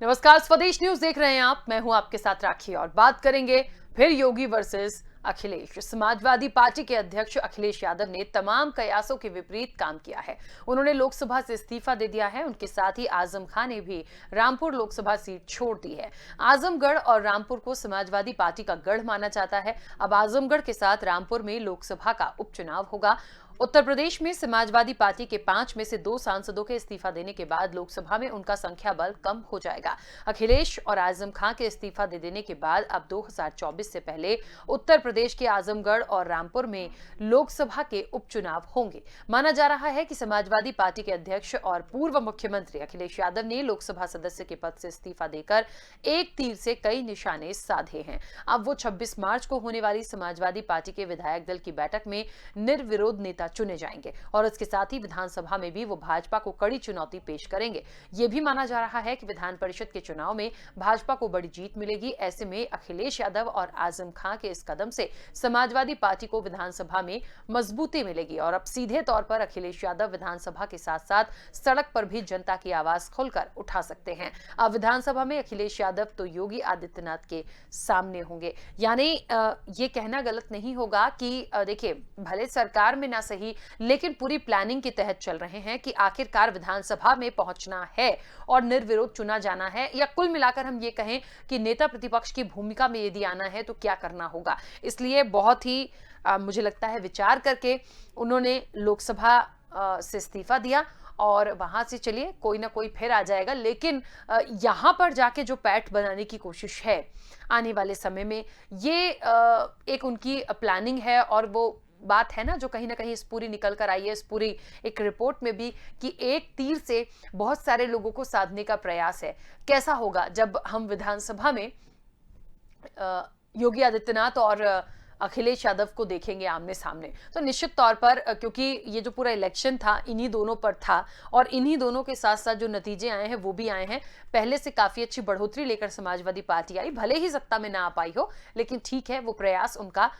नमस्कार, स्वदेश न्यूज देख रहे हैं आप। मैं हूं आपके साथ राखी और बात करेंगे फिर योगी वर्सेस अखिलेश। समाजवादी पार्टी के अध्यक्ष अखिलेश यादव ने तमाम कयासों के विपरीत काम किया है। उन्होंने लोकसभा से इस्तीफा दे दिया है। उनके साथ ही आजम खान ने भी रामपुर लोकसभा सीट छोड़ दी है। आजमगढ़ और रामपुर को समाजवादी पार्टी का गढ़ माना जाता है। अब आजमगढ़ के साथ रामपुर में लोकसभा का उपचुनाव होगा। उत्तर प्रदेश में समाजवादी पार्टी के 5 में से 2 सांसदों के इस्तीफा देने के बाद लोकसभा में उनका संख्या बल कम हो जाएगा। अखिलेश और आजम खान के इस्तीफा दे देने के बाद अब 2024 से पहले उत्तर प्रदेश के आजमगढ़ और रामपुर में लोकसभा के उपचुनाव होंगे। माना जा रहा है कि समाजवादी पार्टी के अध्यक्ष और पूर्व मुख्यमंत्री अखिलेश यादव ने लोकसभा सदस्य के पद से इस्तीफा देकर एक तीर से कई निशाने साधे हैं। अब वो 26 मार्च को होने वाली समाजवादी पार्टी के विधायक दल की बैठक में निर्विरोध नेता चुने जाएंगे और इसके साथ ही विधानसभा में भी वो भाजपा को कड़ी चुनौती पेश करेंगे। यह भी माना जा रहा है कि विधान परिषद के चुनाव में भाजपा को बड़ी जीत मिलेगी। ऐसे में अखिलेश यादव और आजम खान के इस कदम से समाजवादी पार्टी को विधानसभा में मजबूती मिलेगी और अब सीधे तौर पर अखिलेश यादव विधानसभा के साथ साथ सड़क पर भी जनता की आवाज खुलकर उठा सकते हैं। अब विधानसभा में अखिलेश यादव तो योगी आदित्यनाथ के सामने होंगे। यानी ये कहना गलत नहीं होगा कि देखिए, भले सरकार में ना सही लेकिन पूरी प्लानिंग के तहत चल रहे हैं कि आखिरकार विधानसभा में पहुंचना है और निर्विरोध चुना जाना है, या कुल मिलाकर हम ये कहें कि नेता प्रतिपक्ष की भूमिका में यदि आना है तो क्या करना होगा। इसलिए बहुत ही मुझे लगता है विचार करके उन्होंने लोकसभा से इस्तीफा दिया और वहां से चलिए कोई ना कोई फिर आ जाएगा। लेकिन यहां पर जाके जो पैठ बनाने की कोशिश है आने वाले समय में, ये एक उनकी प्लानिंग है और वो बात है ना जो कहीं ना कहीं इस पूरी निकल कर आई है, इस पूरी एक रिपोर्ट में भी, कि एक तीर से बहुत सारे लोगों को साधने का प्रयास है। कैसा होगा जब हम विधानसभा में योगी आदित्यनाथ और अखिलेश यादव को देखेंगे आमने सामने। तो निश्चित तौर पर क्योंकि ये जो पूरा इलेक्शन था इन्हीं दोनों पर था और इन्हीं दोनों के साथ साथ जो नतीजे आए हैं वो भी आए हैं। पहले से काफी अच्छी बढ़ोतरी लेकर समाजवादी पार्टी आई, भले ही सत्ता में ना आ पाई हो, लेकिन ठीक है, वो प्रयास उनका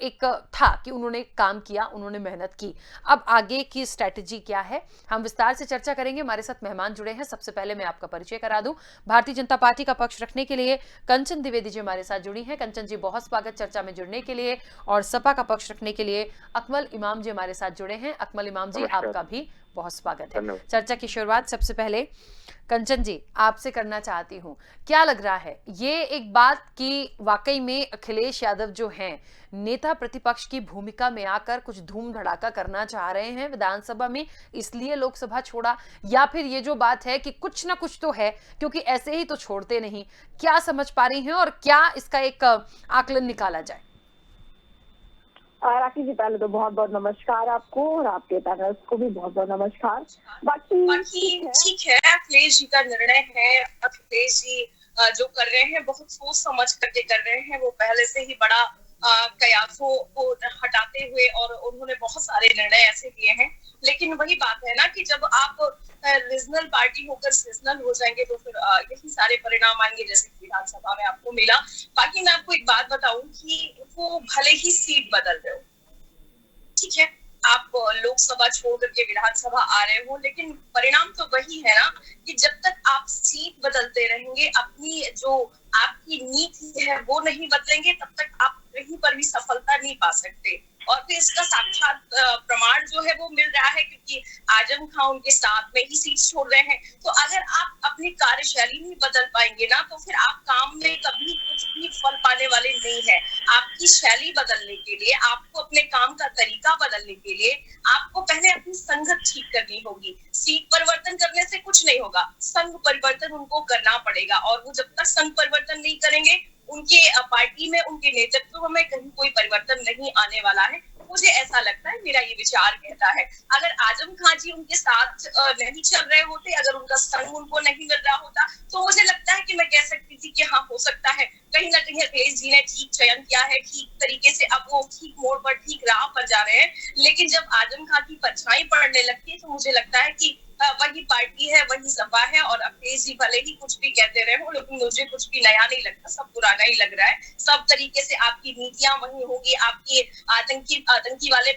एक था कि उन्होंने काम किया, उन्होंने मेहनत की। अब आगे की स्ट्रेटेजी क्या है, हम विस्तार से चर्चा करेंगे। हमारे साथ मेहमान जुड़े हैं। सबसे पहले मैं आपका परिचय करा दूं। भारतीय जनता पार्टी का पक्ष रखने के लिए कंचन द्विवेदी जी हमारे साथ जुड़ी हैं। कंचन जी, बहुत स्वागत चर्चा में जुड़ने के लिए। और सपा का पक्ष रखने के लिए अकमल इमाम जी हमारे साथ जुड़े हैं। अकमल इमाम जी, आपका भी बहुत स्वागत है। चर्चा की शुरुआत सबसे पहले कंचन जी आपसे करना चाहती हूं। क्या लग रहा है ये एक बात कि वाकई में अखिलेश यादव जो हैं नेता प्रतिपक्ष की भूमिका में आकर कुछ धूम धड़ाका करना चाह रहे हैं विधानसभा में, इसलिए लोकसभा छोड़ा, या फिर ये जो बात है कि कुछ ना कुछ तो है क्योंकि ऐसे ही तो छोड़ते नहीं? क्या समझ पा रही हैं और क्या इसका एक आकलन निकाला जाए? राखी जी, पहले तो बहुत बहुत नमस्कार आपको और आपके पैनल को भी बहुत बहुत नमस्कार। बाकी ठीक है, अखिलेश जी का निर्णय है। अखिलेश जी जो कर रहे हैं बहुत सोच समझ करके कर रहे हैं। वो पहले से ही बड़ा कयासों को हटाते हुए और उन्होंने बहुत सारे निर्णय ऐसे लिए हैं। लेकिन वही बात है ना कि जब आप रीजनल पार्टी होकर सीजनल हो जाएंगे तो फिर यही सारे परिणाम आएंगे जैसे कि विधानसभा में आपको मिला। बाकी मैं आपको एक बात बताऊं कि वो भले ही सीट बदल रहे हो, ठीक है, आप लोकसभा छोड़ करके विधानसभा आ रहे हो, लेकिन परिणाम तो वही है ना कि जब तक आप सीट बदलते रहेंगे, अपनी जो आपकी नीति है वो नहीं बदलेंगे, तब तक आप कहीं पर भी सफलता नहीं पा सकते। और फिर इसका साक्षात प्रमाण जो है वो मिल रहा है, क्योंकि आजम खान उनके साथ में ही सीट छोड़ रहे हैं। तो अगर आप अपनी कार्यशैली नहीं बदल पाएंगे ना, तो फिर आप काम में कभी कुछ भी फल पाने वाले नहीं है। आपकी शैली बदलने के लिए, आपको अपने काम का तरीका बदलने के लिए आपको पहले अपनी संगत ठीक करनी होगी। सीट परिवर्तन करने से कुछ नहीं होगा, संघ परिवर्तन उनको करना पड़ेगा। और वो जब तक संघ परिवर्तन नहीं करेंगे, उनके पार्टी में, उनके नेतृत्व में कहीं कोई परिवर्तन नहीं आने वाला है। मुझे ऐसा लगता है, मेरा ये विचार कहता है। अगर आजम खान जी उनके साथ नहीं चल रहे होते, अगर उनका संग उनको नहीं मिल रहा होता, तो मुझे लगता है कि मैं कह सकती थी कि हाँ, हो सकता है कहीं ना कहीं अखिलेश जी ने ठीक चयन किया है, ठीक तरीके से अब वो ठीक मोड़ पर, ठीक राह पर जा रहे हैं। लेकिन जब आजम खान की परछाई पड़ने लगती है तो मुझे लगता है कि वही पार्टी है, वही सपा है। और अखिलेश जी भले ही कुछ भी कहते रहे हो, लेकिन मुझे कुछ भी नया नहीं लगता, सब पुराना ही लग रहा है। सब तरीके से आपकी नीतियां वही होगी, आपकी आतंकी वाले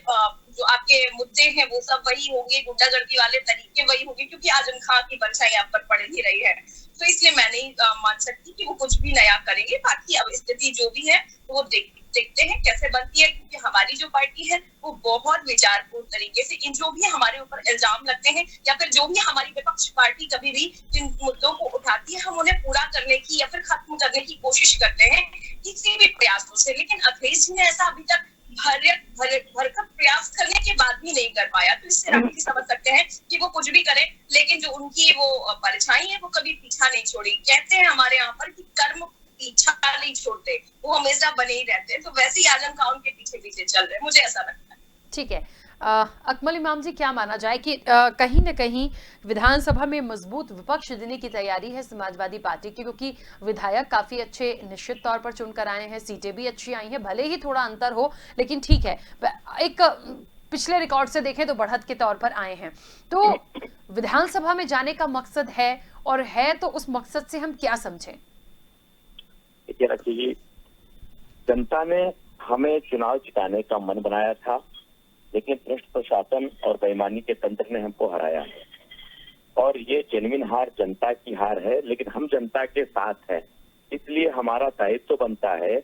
जो आपके मुद्दे हैं वो सब वही होंगे, गुंडागर्दी वाले तरीके वही होंगे, क्योंकि आजम खान की परछाई आप पर पड़ ही रही है। तो इसलिए मैं नहीं मान सकती कि वो कुछ भी नया करेंगे। बाकी अब स्थिति जो भी है वो देखते हैं कैसे बनती है, क्योंकि हमारी जो पार्टी है वो बहुत विचारपूर्ण तरीके से इन जो भी हमारे ऊपर इल्जाम लगते हैं या फिर जो भी हमारी विपक्ष पार्टी कभी भी जिन मुद्दों को उठाती है हम उन्हें पूरा करने की या फिर खत्म करने की कोशिश करते हैं किसी भी प्रयासों से। लेकिन अखिलेश जी ने ऐसा अभी तक भरकर प्रयास करने के बाद भी नहीं कर पाया। तो इससे आप भी समझ सकते हैं कि वो कुछ भी करें लेकिन जो उनकी वो परछाई है वो कभी पीछा नहीं छोड़ी। कहते हैं हमारे यहाँ पर कि कर्म पीछा नहीं छोड़ते, वो हमेशा बने ही रहते हैं। तो वैसे ही आजम खान उनके पीछे पीछे चल रहे हैं, मुझे ऐसा लगता है। ठीक है, अकमल इमाम जी, क्या माना जाए कि कहीं न कहीं विधानसभा में मजबूत विपक्ष देने की तैयारी है समाजवादी पार्टी की, क्योंकि विधायक काफी अच्छे निश्चित तौर पर चुनकर आए हैं, सीटें भी अच्छी आई हैं, भले ही थोड़ा अंतर हो लेकिन ठीक है, एक पिछले रिकॉर्ड से देखें तो बढ़त के तौर पर आए हैं। तो विधानसभा में जाने का मकसद है, और है तो उस मकसद से हम क्या समझें? देखिए राखी जी, जनता ने हमें चुनाव जिताने का मन बनाया था, लेकिन भ्रष्ट प्रशासन और बेईमानी के तंत्र ने हमको हराया। और ये जेन्युइन हार जनता की हार है, लेकिन हम जनता के साथ हैं। इसलिए हमारा दायित्व तो बनता है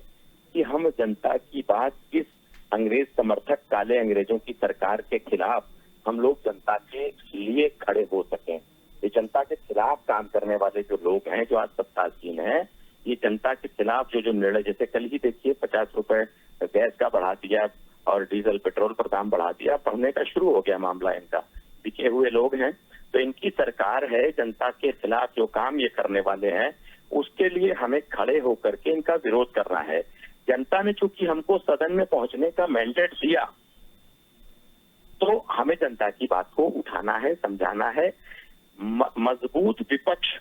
कि हम जनता की बात, इस अंग्रेज समर्थक काले अंग्रेजों की सरकार के खिलाफ हम लोग जनता के लिए खड़े हो सकें। ये जनता के खिलाफ काम करने वाले जो लोग हैं, जो आज सत्तासीन हैं, ये जनता के खिलाफ जो निर्णय, जैसे कल ही देखिए 50 रुपए गैस का बढ़ा दिया और डीजल पेट्रोल पर दाम बढ़ा दिया, बढ़ने का शुरू हो गया मामला इनका। बिके हुए लोग हैं, तो इनकी सरकार है, जनता के खिलाफ जो काम ये करने वाले हैं उसके लिए हमें खड़े होकर के इनका विरोध करना है। जनता ने चूंकि हमको सदन में पहुंचने का मैंडेट दिया, तो हमें जनता की बात को उठाना है, समझाना है। मजबूत विपक्ष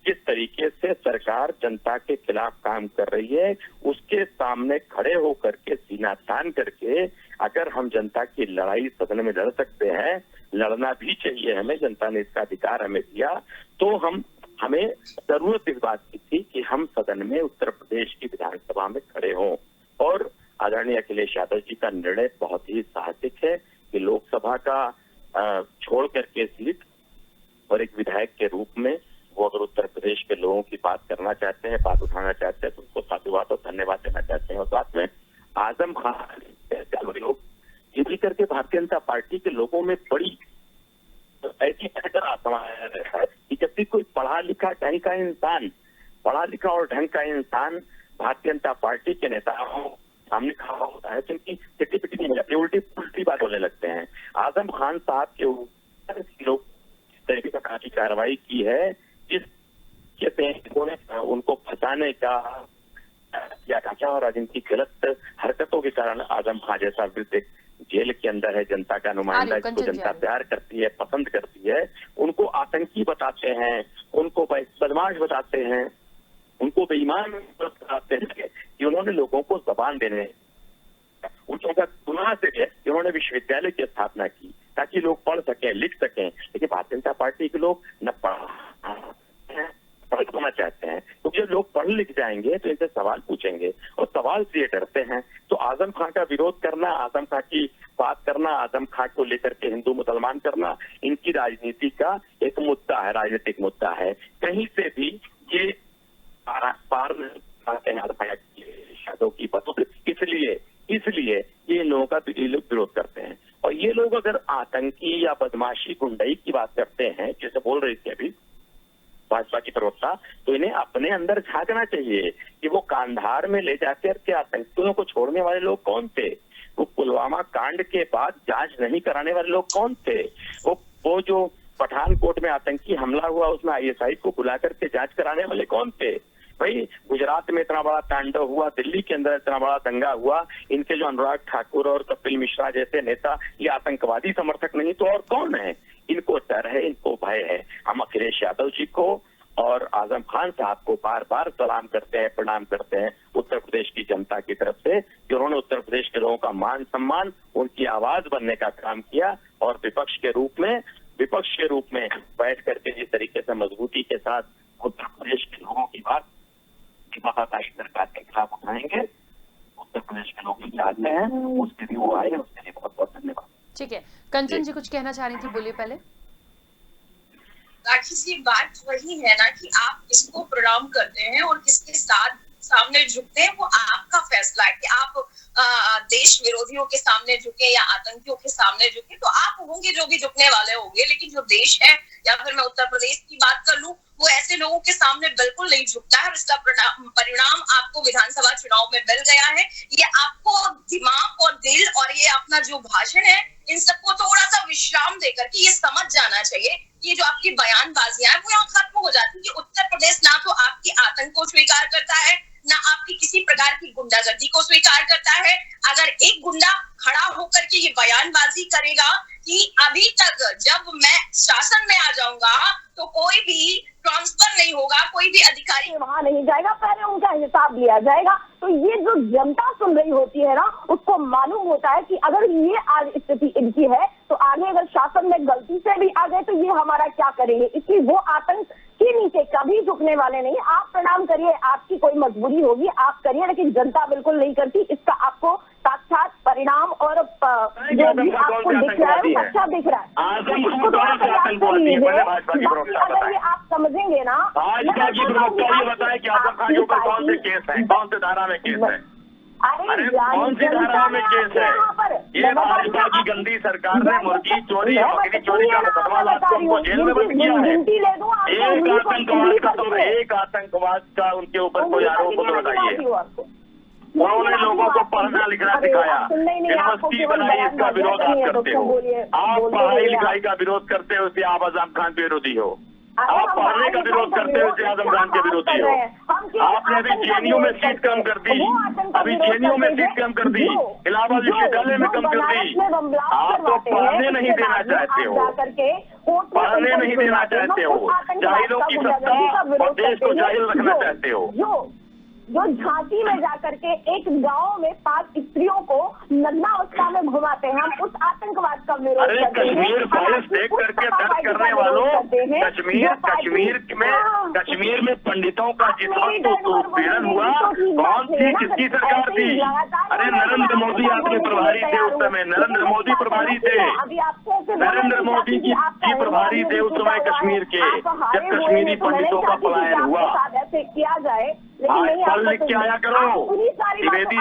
किस तरीके से सरकार जनता के खिलाफ काम कर रही है उसके सामने खड़े होकर के सीना तान करके अगर हम जनता की लड़ाई सदन में लड़ सकते हैं, लड़ना भी चाहिए हमें, जनता ने इसका अधिकार हमें दिया, तो हमें जरूरत इस बात की थी कि हम सदन में उत्तर प्रदेश की विधानसभा में खड़े हों। और आदरणीय अखिलेश यादव जी का निर्णय बहुत ही साहसिक है कि लोकसभा का छोड़ करके सीट और एक विधायक के रूप में वो अगर उत्तर प्रदेश के लोगों की बात करना चाहते हैं, बात उठाना चाहते हैं, तो उनको साधुवाद और धन्यवाद देना चाहते हैं। और साथ में आजम खान लोग ये भी करके भारतीय जनता पार्टी के लोगों में बड़ी ऐसी रहता है कि जब भी कोई पढ़ा लिखा ढंग का इंसान, पढ़ा लिखा और ढंग का इंसान भारतीय जनता पार्टी के नेताओं सामने खड़ा होता है, जिनकी चिट्टी पिट्टी नहीं जाती, उल्टी पुल्टी बात बोलने लगते हैं। आजम खान साहब के ऊपर लोग इस तरीके की कार्रवाई की है जिसने उनको फंसाने का या क्या, और जिनकी गलत हरकतों के कारण आजम खान जैसा वृद्ध जेल के अंदर है, जनता का नुमाइंदा, जिसको जनता प्यार करती है, पसंद करती है, उनको आतंकी बताते हैं, उनको बदमाश बताते हैं, उनको बेईमान बताते हैं कि उन्होंने लोगों को जबान देने, उनका गुनाह से है कि उन्होंने विश्वविद्यालय की स्थापना की ताकि लोग पढ़ सकें, लिख सकें। लेकिन भारतीय जनता पार्टी के लोग न पढ़ना चाहते हैं, क्योंकि जब लोग पढ़ लिख जाएंगे तो इनसे सवाल पूछेंगे और सवाल से ये डरते हैं। तो आजम खान का विरोध करना, आजम खान की बात करना, आजम खान को लेकर के हिंदू मुसलमान करना, इनकी राजनीति का एक मुद्दा है, राजनीतिक मुद्दा है। कहीं से भी ये पार यादव की बातों, इसलिए ये लोगों का विरोध करते हैं। और ये लोग अगर आतंकी या बदमाशी गुंडई की बात करते हैं, जैसे बोल रही थी अभी भाजपा की प्रवक्ता, तो इन्हें अपने अंदर झांकना चाहिए कि वो कांधार में ले जाकर के आतंकियों को छोड़ने वाले लोग कौन थे, वो पुलवामा कांड के बाद जांच नहीं कराने वाले लोग कौन थे, वो जो पठानकोट में आतंकी हमला हुआ उसमें आईएसआई को बुला करके जांच कराने वाले कौन थे। भाई गुजरात में इतना बड़ा तांडव हुआ, दिल्ली के अंदर इतना बड़ा दंगा हुआ, इनके जो अनुराग ठाकुर और कपिल मिश्रा जैसे नेता ये आतंकवादी समर्थक नहीं तो और कौन है। इनको डर है, इनको भय है। हम अखिलेश यादव जी को और आजम खान साहब को बार बार सलाम करते हैं, प्रणाम करते हैं उत्तर प्रदेश की जनता की तरफ से कि उन्होंने उत्तर प्रदेश के लोगों का मान सम्मान, उनकी आवाज बनने का काम किया और विपक्ष के रूप में बैठ करके जिस तरीके से मजबूती के साथ उत्तर प्रदेश के लोगों की बात सरकार के खिलाफ उठाएंगे, उत्तर प्रदेश के लोग चाहते हैं, उसके लिए वो आए, उसके लिए बहुत बहुत धन्यवाद। ठीक है, कंचन जी कुछ कहना चाह रही थी, बोलिए पहले। राखी जी, बात वही है ना कि आप किसको प्रणाम करते हैं और किसके साथ सामने झुकते हैं, वो आपका फैसला है कि आप देश विरोधियों के सामने झुके या आतंकियों के सामने झुके। तो आप होंगे जो भी झुकने वाले होंगे, लेकिन जो देश है, या फिर मैं उत्तर प्रदेश की बात कर लूं, वो ऐसे लोगों के सामने बिल्कुल नहीं झुकता है। और इसका परिणाम आपको विधानसभा चुनाव में मिल गया है। ये आपको दिमाग और दिल और ये अपना जो भाषण है, इन सबको थोड़ा सा विश्राम देकर के ये समझ जाना चाहिए कि जो आपकी बयानबाजियां हैं वो यहाँ खत्म हो जाती है। उत्तर प्रदेश ना तो आपकी आतंक को स्वीकार करता है, ना आपकी किसी प्रकार की गुंडागर्दी को स्वीकार करता है। अगर एक गुंडा खड़ा होकर के ये बयानबाजी करेगा कि अभी तक जब मैं शासन में आ जाऊंगा तो कोई भी ट्रांसफर नहीं होगा, कोई भी अधिकारी वहां नहीं जाएगा, पहले उनका हिसाब लिया जाएगा। तो ये जो जनता सुन रही होती है ना, उसको मालूम होता है कि अगर ये आज स्थिति इनकी है तो आगे अगर शासन में गलती से भी आ गए तो ये हमारा क्या करेंगे। इसलिए वो आतंक के नीचे कभी झुकने वाले नहीं। आप प्रणाम करिए, आपकी कोई मजबूरी होगी आप करिए, लेकिन जनता बिल्कुल नहीं करती। इसका आपको साक्षात परिणाम और जो भी आपको दिख रहा है वो अच्छा दिख रहा है। अगर ये आप समझेंगे ना, भाजपा की प्रवक्ता ये बताए कि आजम खान के ऊपर कौन से केस हैं, कौन से धारा में केस है? अरे कौन सी धारा में केस है? ये भाजपा की गंदी सरकार ने मुर्गी चोरी और बकरी चोरी का मुकदमा लाद के उनको जेल में बंद किया है। एक आतंकवाद का उनके ऊपर कोई आरोप तो बताइए। उन्होंने लोगों को पढ़ना लिखना सिखाया, यूनिवर्सिटी बनाई, इसका विरोध आप करते हो। आप पढ़ाई लिखाई का विरोध करते हो, इसलिए आप आजम खान के विरोधी हो। आप पढ़ने का विरोध करते हो, इसलिए आजम खान के विरोधी हो। आपने अभी जेएनयू में सीट कम कर दी, अभी जेएनयू में सीट कम कर दी, इलाहाबाद विश्वविद्यालय में कम कर दी। आप तो पढ़ने नहीं देना चाहते हो, पढ़ने नहीं देना चाहते हो, जाहिलों की सत्ता और देश को जाहिल रखना चाहते हो। जो झांसी में जाकर के एक गांव में 5 स्त्रियों को नग्नावस्था में घुमाते हैं, हम उस आतंकवाद का विरोध करते हैं। कश्मीर फाइल्स देख करके दर्द करने वालों, कश्मीर में पंडितों का जिस वक्त उत्पीड़न हुआ, कौन सी किसकी सरकार थी? अरे नरेंद्र मोदी आपके प्रभारी थे उस समय, नरेंद्र मोदी प्रभारी थे, नरेंद्र मोदी जी प्रभारी थे उस समय कश्मीर के, जब कश्मीरी पंडितों का पलायन हुआ। ऐसे किया जाए, आज पढ़ लिख के आया करो द्विवेदी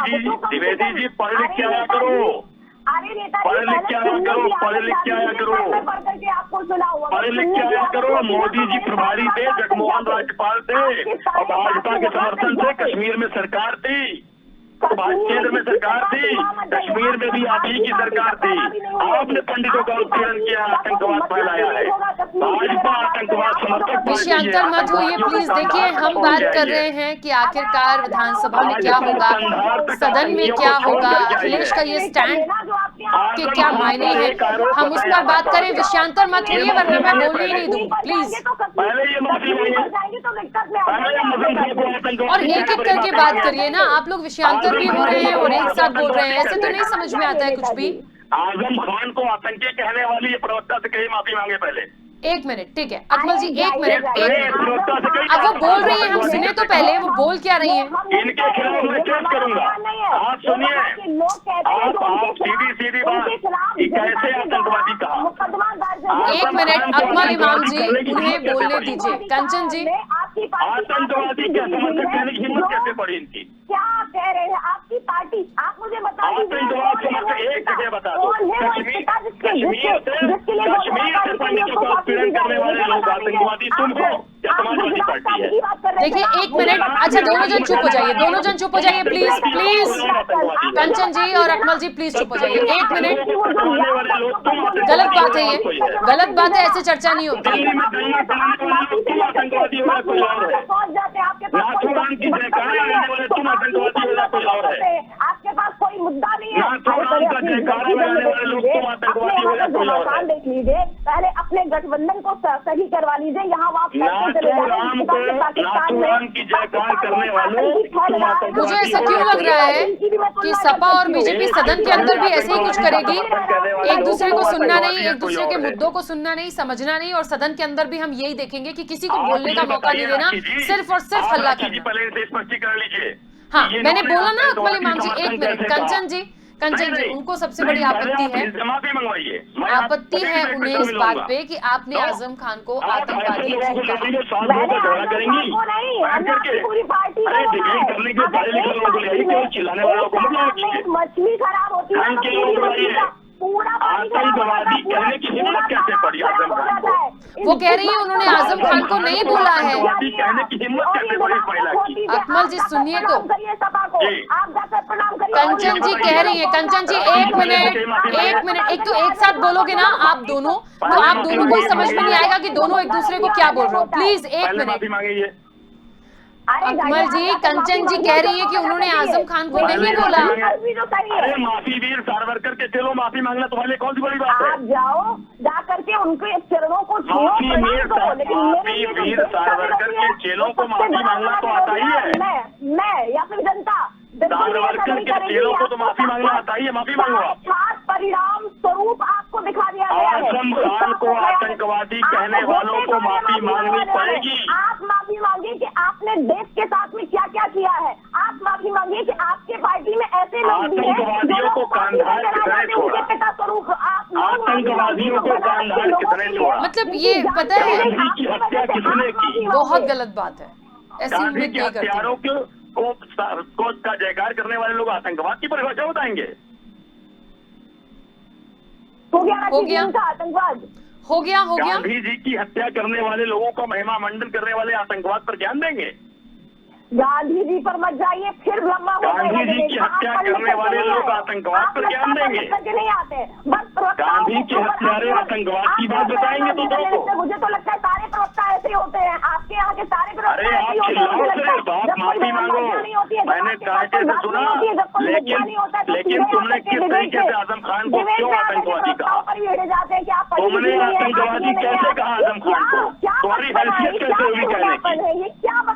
जी, पढ़ लिख के आया करो, पढ़ लिख के आया करो, पढ़ लिख के आया करो, पढ़ लिख के आया करो। मोदी जी प्रभारी थे, जगमोहन राज्यपाल थे और भाजपा के समर्थन से कश्मीर में सरकार थी, केंद्र में सरकार थी, कश्मीर में भी आप ही की सरकार थी। आपने पंडितों का उत्पीड़न किया, आतंकवाद फैलाया है, भाजपा आतंकवाद समर्थक। विषयांतर मत होइए प्लीज। देखिए, हम बात कर रहे हैं कि आखिरकार विधानसभा में क्या होगा, सदन में क्या होगा, अखिलेश का ये स्टैंड के क्या मायने हैं, हम उस पर बात करें। विषयांतर मत होइए वरना मैं बोलने ही नहीं दूँ, प्लीज। और एक एक करके बात करिए ना, आप लोग विषयांतर भी हो रहे हैं और एक साथ बोल रहे हैं, ऐसे तो नहीं समझ में आता है कुछ भी। आजम खान को आतंकी कहने वाली ये प्रवक्ता से कहीं माफी मांगे पहले। एक मिनट, ठीक है अकमल जी, एक मिनट। अब वो बोल रही है, हम सुने तो पहले वो बोल क्या रही है। इनके खिलाफ मैं केस करूंगा, आप सुनिए, आप सीधी बात, कैसे आतंकवादी कहा। एक मिनट अकमल इमाम जी, उन्हें बोलने दीजिए। कंचन जी, आतंकवादी क्या समर्थक कहने की हिम्मत कैसे पड़ी इनकी? क्या कह रहे हैं आपकी पार्टी? आप मुझे बता दीजिए, आतंकवाद समर्थक एक जगह बता दो। कश्मीर से पंडितों का उत्पीड़न करने वाले लोग आतंकवादी तुम हो या समाजवादी पार्टी है? देखिए एक मिनट, अच्छा दोनों जन चुप हो जाइए, दोनों जन चुप हो जाइए प्लीज प्लीज। कंचन जी और अकमल जी प्लीज चुप हो जाइए, एक मिनट। गलत बात है, ये गलत बात है, ऐसे चर्चा नहीं होती है। आपके पास कोई मुद्दा नहीं है, देख लीजिए, पहले अपने गठबंधन को सही करवा लीजिए। यहाँ मुझे ऐसा क्यों लग रहा है कि सपा और बीजेपी सदन के अंदर भी ऐसे ही कुछ करेगी, एक दूसरे को सुनना नहीं, एक दूसरे के मुद्दों को सुनना नहीं, समझना नहीं, और सदन के अंदर भी हम यही देखेंगे कि किसी को बोलने का मौका नहीं देना, सिर्फ और सिर्फ हल्ला करना। पहले स्पष्टीकरण लीजिए। हाँ मैंने बोला ना अकमल इमाम जी, एक मिनट। कंचन जी, कंचन जी, उनको सबसे बड़ी आपत्ति है, माफी मंगवाइए। आपत्ति है उन्हें इस बात पे कि आपने आजम खान को आतंकवादी क्यों कहा। मैंने आजम खान को नहीं, हमने आपकी पूरी पार्टी को बोला है। अगर एक पार्टी में मछली खराब होती है तो पूरी मछली का पूरा आतंकवादी कहने की हिम्मत कैसे पड़ी आजम खान को? वो कह रही है उन्होंने आजम खान को नहीं बोला है। कहने की हिम्मत कैसे पड़ी महिला की? अकमल जी सुनिए तो, आप जाकर प्रणाम करिए। कंचन जी कह रही है, कंचन जी एक मिनट, एक तो एक साथ बोलोगे ना आप दोनों, तो आप दोनों को समझ में नहीं आएगा कि दोनों एक दूसरे को क्या बोल रहे हो। प्लीज एक मिनट। माफी मांगिए। अकमल जी, कंचन जी कह रही है कि उन्होंने आजम खान को नहीं बोला। अरे माफी वीर सावरकर के चलो माफी मांगना तुम्हारे लिए कौन सी बड़ी बात है? आप जाओ, जा करके उनके चरणों को छुओ, माफी वीर सावरकर के चेलों को माफी मांगना तो आता ही है। मैं या फिर जनता सावरकर के चेलों को तो माफी मांगना आता ही है, माफी मांगो आप। परिणाम स्वरूप आपको दिखा दिया गया है। आजम खान को आतंकवादी कहने वालों को माफी मांगनी पड़ेगी। आप माफी मांगिए कि आपने देश के साथ में क्या क्या किया है। आप माफी मांगिए कि आपके पार्टी में ऐसे लोग भी हैं आतंकवादियों को कांधार किसने छोड़ा? पिता स्वरूप आप आतंकवादियों को कांधार किसने छोड़ा? मतलब ये पता है गांधी की हत्या किसने की? बहुत गलत बात है, ऐसी गांधी उम्मीद के नहीं करती। हत्यारों को का जयकार करने वाले लोग आतंकवाद की परिभाषा बताएंगे। हो गया आतंकवाद, हो गया। गांधी जी की हत्या करने वाले लोगों का महिमा मंडन करने वाले आतंकवाद पर ध्यान देंगे। गांधी जी पर मत जाइए, फिर लंबा हो जाएगा। गांधी जी की हत्या करने वाले लोग आतंकवाद पर ध्यान देंगे। नहीं आते बस गांधी के हत्यारे आतंकवाद की बात बताएंगे तो दो। मुझे तो लगता है सारे प्रवक्ता ऐसे ही होते हैं, आपके यहाँ के सारे प्रवक्ता अरे आप चिल्लाओ सिर्फ, आप माफी मांगो। मैंने कायदे से सुना, लेकिन तुमने किस तरीके से आजम खान को क्यों आतंकवादी कहा? तुमने आतंकवादी कैसे कहा आजम खान को? तुम्हारी हैसियत कैसे हुई कहने की?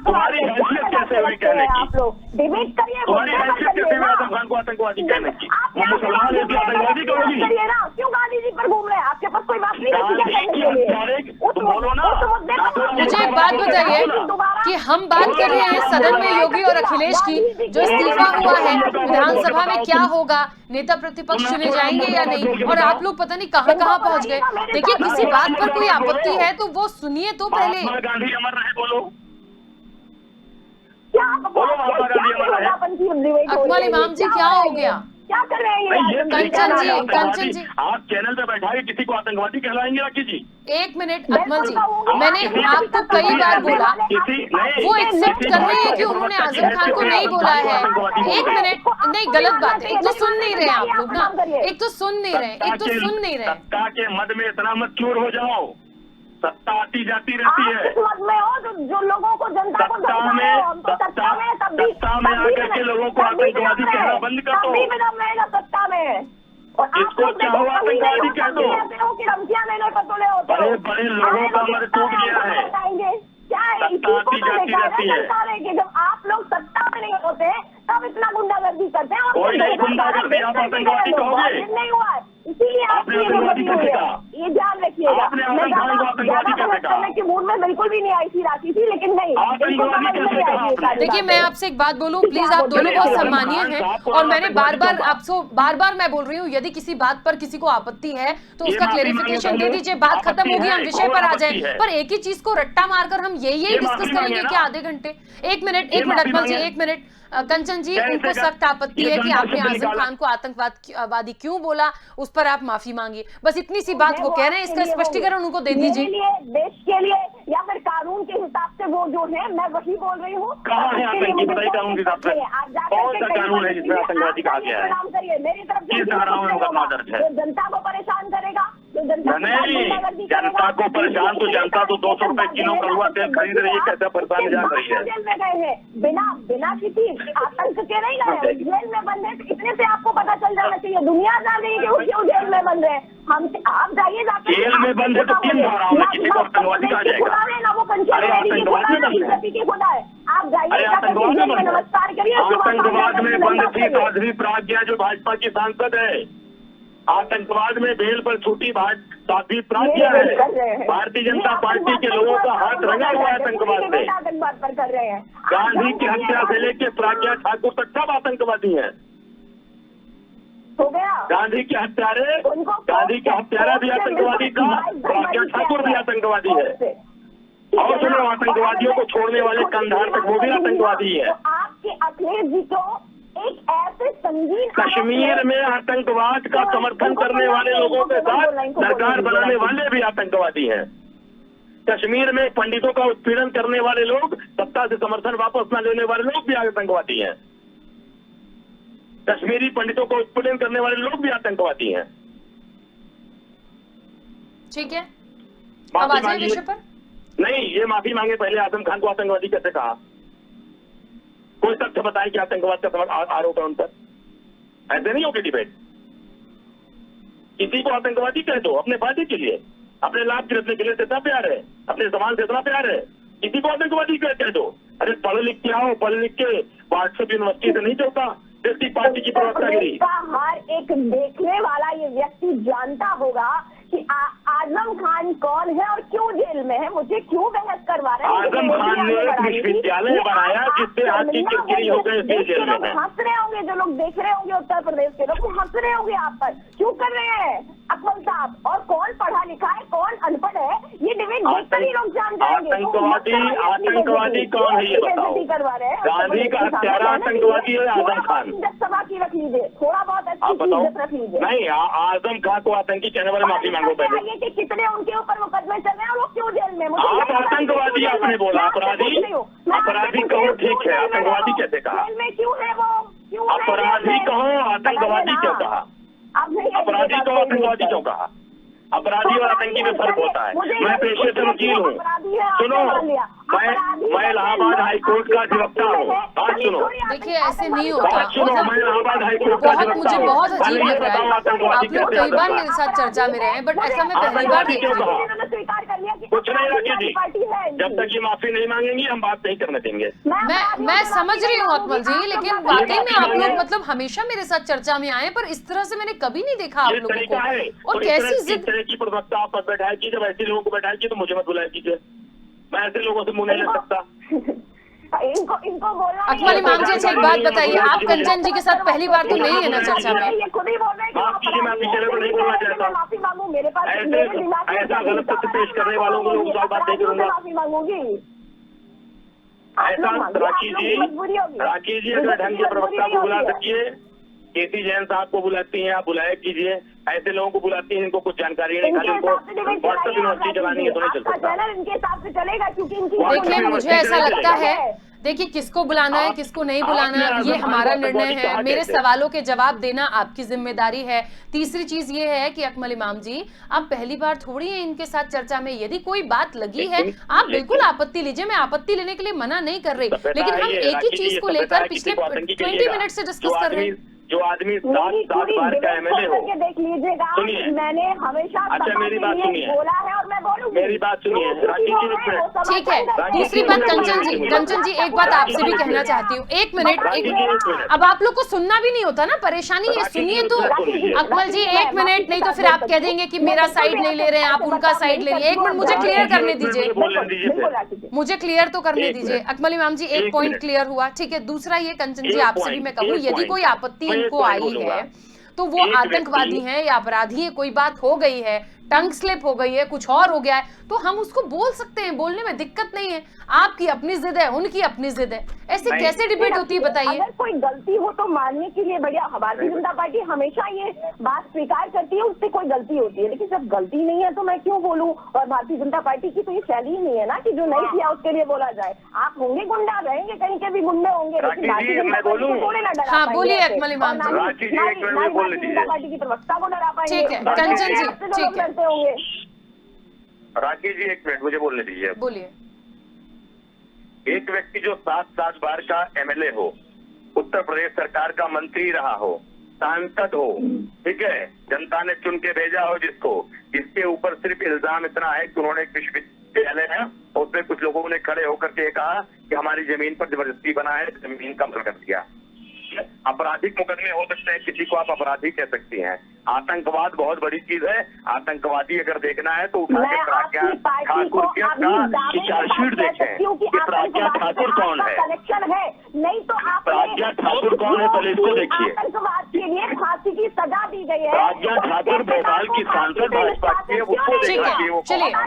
तुम्हारी हैसियत कैसे हुई कहने की? आप लोग डिबेट करिए, तुम्हारी हैसियत कैसे हुई आजम खान को आतंकवादी कहने की? वो मुसलमान है कि आतंकवादी कहोगी? क्यों गांधी जी पर घूम रहे हैं? आपके पास कोई बात नहीं बोलो ना। मुझे एक बात बताइए कि हम बात कर रहे हैं सदन में योगी और अखिलेश की, जो इस्तीफा हुआ है, विधानसभा में क्या होगा, नेता प्रतिपक्ष चुने जाएंगे या नहीं, और आप लोग पता नहीं कहां कहां पहुंच गए। देखिए किसी बात पर कोई आपत्ति है तो वो सुनिए तो पहले। गांधी अमर रहे बोलो। अकमल इमाम जी क्या हो गया? क्या कर रहे हैं कंचन जी आप चैनल पे बैठा के किसी को आतंकवादी कहलाएंगे राखी जी? एक मिनट अकमल जी, मैंने आपको कई बार बोला, वो एक्सेप्ट कर रहे हैं कि उन्होंने आजम खान को नहीं बोला है। एक मिनट, नहीं गलत बात है। एक तो सुन नहीं रहे आप लोग ना, एक तो सुन नहीं रहे। सत्ता के मद में इतना मत चूर हो जाओ, सत्ता आती जाती रहती है। जो लोगों को जनता को सत्ता में आकर के लोगों को आतंकवादी कहना बंद कर दो। सत्ता में इसको चाहो आतंकवादी कह दो। बड़े बड़े लोगों का मत टूट गया है, सत्ता आती जाती रहती है। जब आप लोग सत्ता में नहीं होते तब इतना गुंडागर्दी करते हैं। कोई नहीं गुंडागर्दी, आप आतंकवादी कहोगे? नहीं हुआ, इसीलिए आपने आतंकवादी कैसे कहा? ये ध्यान रखिएगा। आपने आजम खान को आतंकवादी कैसे कहा? की मूड में बिल्कुल भी नहीं आई थी राखी थी, लेकिन नहीं आतंकवादी कैसे कहा? देखिए मैं आपसे एक बात बोलूं प्लीज, आप दोनों बहुत सम्मानीय हैं और मैंने बार बार मैं बोल रही हूँ, यदि किसी बात पर किसी को आपत्ति है तो उसका क्लेरिफिकेशन दे दीजिए, बात खत्म होगी, हम विषय पर आ जाए। पर एक ही चीज को रट्टा मारकर हम यही डिस्कस करेंगे क्या आधे घंटे? एक मिनट अकमल जी, एक मिनट। कंचन जी, उनको सख्त आपत्ति है कि आपने आजम खान को आतंकवादी क्यों बोला, उस पर आप माफी मांगिए। बस इतनी सी बात वो कह रहे हैं, इसका स्पष्टीकरण उनको दे दीजिए। देश के लिए या फिर कानून के हिसाब से वो जो है, मैं वही बोल रही हूँ। कहाँ है आतंकी बताइए कानून के हिसाब से? कौन सा कानून है जिसमें आतंकवादी कहा गया है? मेरी तरफ से किस धाराओं में मुकदमा दर्ज है? जनता को परेशान करेगा, नहीं, जनता को परेशान तो जनता तो 200 रुपए किलो कड़वा तेल खरीद रही है, कैसे परेशान जा रही है? जेल में गए हैं बिना किसी आतंक के नहीं गए, जेल में बंद है। इतने से आपको पता चल जाना चाहिए, दुनिया जान रही है कि वो क्यों जेल में बंद है। हम आप जाइए जाकर जेल में बंद है तो किन धाराओं में किसी को आतंकवादी कहा जाएगा? अरे आतंकवाद में बंद है, आप जाइए नमस्कार करिए। आतंकवाद में बंद थी साध्वी प्रज्ञा जो भाजपा की सांसद है, आतंकवाद में बेल पर छूटी साध्वी प्रज्ञा है। भारतीय जनता पार्टी के लोगों का हाथ रंगा हुआ है आतंकवाद में। आतंकवाद पर कर रहे हैं। गांधी की हत्या से लेकर प्रज्ञा ठाकुर तक सब आतंकवादी है। हो गया। गांधी के हत्यारे, उनको गांधी के हत्यारा भी आतंकवादी था, प्रज्ञा ठाकुर भी आतंकवादी है। और सुनो, आतंकवादियों को छोड़ने वाले कंधार तक वो भी आतंकवादी है। तो आपके अखिलेश जी को एक ऐसे संगीन कश्मीर में आतंकवाद का समर्थन करने वाले लोगों के साथ सरकार बनाने वाले भी आतंकवादी हैं। कश्मीर में पंडितों का उत्पीड़न करने वाले लोग, सत्ता से समर्थन वापस न लेने वाले लोग भी आतंकवादी हैं। कश्मीरी पंडितों को उत्पीड़न करने वाले लोग भी आतंकवादी हैं। ठीक है, अब माफी आ जाए मांगिए। विषय पर। नहीं, ये माफी मांगे पहले आजम खान को आतंकवादी कैसे कहा? कोई तथ्य बताए कि आतंकवाद का आरोप है उन पर। ऐसे नहीं होगी डिबेट। किसी को आतंकवादी कह दो अपने फायदे के लिए, अपने लाभ गिरने के लिए इतना प्यार है, अपने समाज से इतना प्यार है, किसी को आतंकवादी कह दो। अरे पढ़ लिख के आओ, पढ़ लिख के व्हाट्सएप यूनिवर्सिटी से नहीं चलता। जिसकी पार्टी की प्रवक्तागिरी का हर एक देखने वाला ये व्यक्ति जानता होगा कि आजम खान कौन है और क्यों जेल में है। मुझे क्यों बहस करवा रहे हैं? आजम खान ने एक विश्वविद्यालय बनाया जिससे आज की किरकिरी हो गई, इसलिए जेल में है। हंस रहे होंगे जो लोग देख रहे होंगे, उत्तर प्रदेश के लोग, वो हंस रहे होंगे आप पर। क्यों कर रहे हैं अकमल साहब? और कौन पढ़ा लिखा है, कौन अनपढ़ है, ये डिबेट देखकर ही लोग जान जाएंगे। आतंकवादी कौन है ये बताओ? करवा रहे हैं गांधी का हत्यारा आतंकवादी है आजम खान। सभा की रख लीजिए, थोड़ा बहुत आप अच्छी बताओ। चीज रख लीजिए। नहीं, आजम खान को आतंकी कहने वाले माफी मांगो पहले। आगे के कितने उनके ऊपर मुकदमे चल रहे हैं, वो क्यों जेल में? आप आतंकवादी आपने बोला, अपराधी अपराधी कहो, ठीक है, आतंकवादी कैसे कहा? जेल में क्यों है वो? क्यों अपराधी कहो, आतंकवादी क्यों कहा? अपराधी कहो, आतंकवादी क्यों कहा? अपराधी और आतंकी में फर्क होता है। मैं पेशे से वकील हूँ। सुनो, मैं इलाहाबाद हाईकोर्ट का अधिवक्ता हूँ। बात सुनो, देखिए ऐसे नहीं होता। बात सुनो, मैं इलाहाबाद हाईकोर्ट का बहुत अधिवक्ता मुझे हूँ। बहुत अजीब पहले ये लग रहा बताओ है। आतंकवादी आप लोग कैसे कई बार आता मेरे साथ चर्चा में रहे हैं, बट ऐसा मैं पहली बार देख रही हूँ। कुछ नहीं राखी जी, जब तक ये माफी नहीं मांगेंगी हम बात नहीं करने देंगे। मैं समझ रही हूँ अकमल जी, लेकिन वाकई में आप लोग मतलब हमेशा मेरे साथ चर्चा में आए, पर इस तरह से मैंने कभी नहीं देखा आप ये लोगों तरीका है। को। और तो कैसी इस जिद। तरह की प्रवक्ता आप पर बैठाया कीजिए, जब ऐसे लोगों को बैठाया कीजिए तो मुझे मत बुलाया कीजिए। मैं ऐसे लोगों से मुंह नहीं ले सकता। इनको बोलना अकमल इमाम जी, अच्छा एक बात बताइए, आप कंचन जी के साथ पहली बार तो नहीं है ना चर्चा में? ये खुद ही बोल रहे हैं कि माफ कीजिए, मैं पीछे को नहीं बोलना चाहता। माफी मांगू, मेरे पास ऐसा गलत तथ्य पेश करने वालों को लोग बात नहीं करूंगा। माफी मांगूंगी। ऐसा राखी जी अगर ढंग के प्रवक्ता को बुला सकिए, केसी जैन साहब को बुलाती हैं, आप बुलाया कीजिए। ऐसे लोगों को बुलाती हैं इनको कुछ जानकारी नहीं, खाली उनको व्हाट्सएप यूनिवर्सिटी चलानी है तो नहीं चल सकता। इनके हिसाब से चलेगा, क्योंकि इनकी देखिए मुझे ऐसा लगता है, देखिए किसको बुलाना है किसको नहीं बुलाना है ये हमारा निर्णय है। मेरे सवालों के जवाब देना आपकी जिम्मेदारी है। तीसरी चीज ये है कि अकमल इमाम जी, आप पहली बार थोड़ी है इनके साथ चर्चा में। यदि कोई बात लगी है आप बिल्कुल आपत्ति लीजिए, मैं आपत्ति लेने के लिए मना नहीं कर रही, लेकिन हम एक ही चीज को लेकर पिछले 20 मिनट से डिस्कस कर रहे हैं। जो आदमी 7 बार का एमएलए हो, देख लीजिएगा, सुनिए, मैंने हमेशा अच्छा मेरी बात सुनिए, बोला है और मैं बोलूंगी। मेरी बात सुनिए राखी जी, ठीक है। दूसरी बात कंचन जी एक बात आपसे भी कहना चाहती हूँ, एक मिनट। अब आप लोग को सुनना भी नहीं होता ना, परेशानी है, सुनिए तो। अकमल जी एक मिनट, नहीं तो फिर आप कह देंगे कि मेरा साइड नहीं ले रहे हैं, आप उनका साइड ले रही है। एक मिनट मुझे क्लियर करने दीजिए, मुझे क्लियर तो करने दीजिए। अकमल इमाम जी एक पॉइंट क्लियर हुआ, ठीक है। दूसरा ये कंचन जी आपसे भी मैं कहूँ, यदि कोई आपत्ति इनको आई है तो वो आतंकवादी हैं या अपराधी है, कोई बात हो गई है, टंग स्लिप हो गई है, कुछ और हो गया है, तो हम उसको बोल सकते हैं, बोलने में दिक्कत नहीं है। आपकी अपनी जिद है, उनकी अपनी जिद है, ऐसे कैसे डिबेट होती है बताइए? अगर कोई गलती हो तो मानने के लिए बढ़िया, भारतीय जनता पार्टी हमेशा ये बात स्वीकार करती है उससे कोई गलती होती है, लेकिन जब गलती नहीं है तो मैं क्यों बोलूं? और भारतीय जनता पार्टी की तो ये शैली ही नहीं है ना कि जो नहीं किया उसके लिए बोला जाए। आप होंगे गुंडा, रहेंगे कहीं के भी गुंडे होंगे, लेकिन भारतीय जनता पार्टी को थोड़े ना डरा पाएंगे। हाँ बोलिए अकमल इमाम जी। भारतीय जनता पार्टी की प्रवक्ता को डरा पाएंगे। ठीक है कंचन जी, ठीक है होंगे। राखी जी एक मिनट मुझे बोलने दीजिए। बोलिए। एक व्यक्ति जो 7 बार का एमएलए हो, उत्तर प्रदेश सरकार का मंत्री रहा हो, सांसद हो, ठीक है, जनता ने चुन के भेजा हो जिसको, जिसके ऊपर सिर्फ इल्जाम इतना है कि उन्होंने एक विश्वविद्यालय है और उसमें कुछ लोगों ने खड़े होकर के कहा कि हमारी जमीन पर जबरदस्ती बना है, जमीन का कर दिया। आपराधिक मुकदमे हो सकते हैं, किसी को आप अपराधी कह सकती हैं, आतंकवाद बहुत बड़ी चीज है। आतंकवादी अगर देखना है तो उठा के मैं प्रज्ञा आपकी पार्टी को ठाकुर अभी की चार्जशीट देखें कि प्रज्ञा ठाकुर कौन है। कनेक्शन है, नहीं तो आप प्रज्ञा ठाकुर कौन है, पहले इसको देखिए। आतंकवाद के लिए फांसी की सजा दी गई है। प्रज्ञा ठाकुर भोपाल की सांसद भाजपा की है, उसको ठीक देखना है, चाहिए वो चलिए। कौन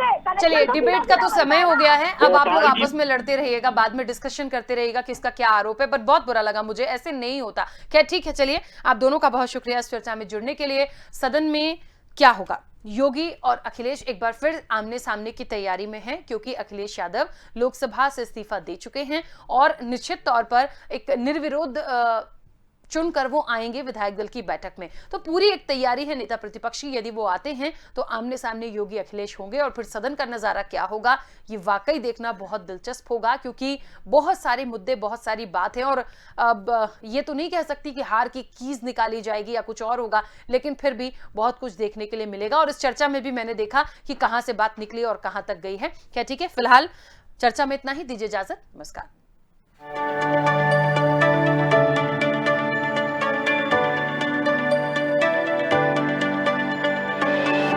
है। चलिए, डिबेट का तो समय हो गया है, अब आप लोग भोपाल की- आपस में लड़ते रहिएगा, बाद में डिस्कशन करते रहिएगा किसका क्या आरोप है। बट बहुत बुरा लगा मुझे, ऐसे नहीं होता। क्या ठीक है, चलिए, आप दोनों का बहुत शुक्रिया इस चर्चा में जुड़ने के लिए। सदन में क्या होगा, योगी और अखिलेश एक बार फिर आमने सामने की तैयारी में हैं, क्योंकि अखिलेश यादव लोकसभा से इस्तीफा दे चुके हैं और निश्चित तौर पर एक निर्विरोध चुनकर वो आएंगे विधायक दल की बैठक में। तो पूरी एक तैयारी है नेता प्रतिपक्ष की। यदि वो आते हैं तो आमने सामने योगी अखिलेश होंगे और फिर सदन का नजारा क्या होगा ये वाकई देखना बहुत दिलचस्प होगा, क्योंकि बहुत सारे मुद्दे, बहुत सारी बात है। और अब ये तो नहीं कह सकती कि हार की कीज निकाली जाएगी या कुछ और होगा, लेकिन फिर भी बहुत कुछ देखने के लिए मिलेगा। और इस चर्चा में भी मैंने देखा कि कहां से बात निकली और कहां तक गई है। क्या ठीक है, फिलहाल चर्चा में इतना ही। दीजिए इजाजत, नमस्कार।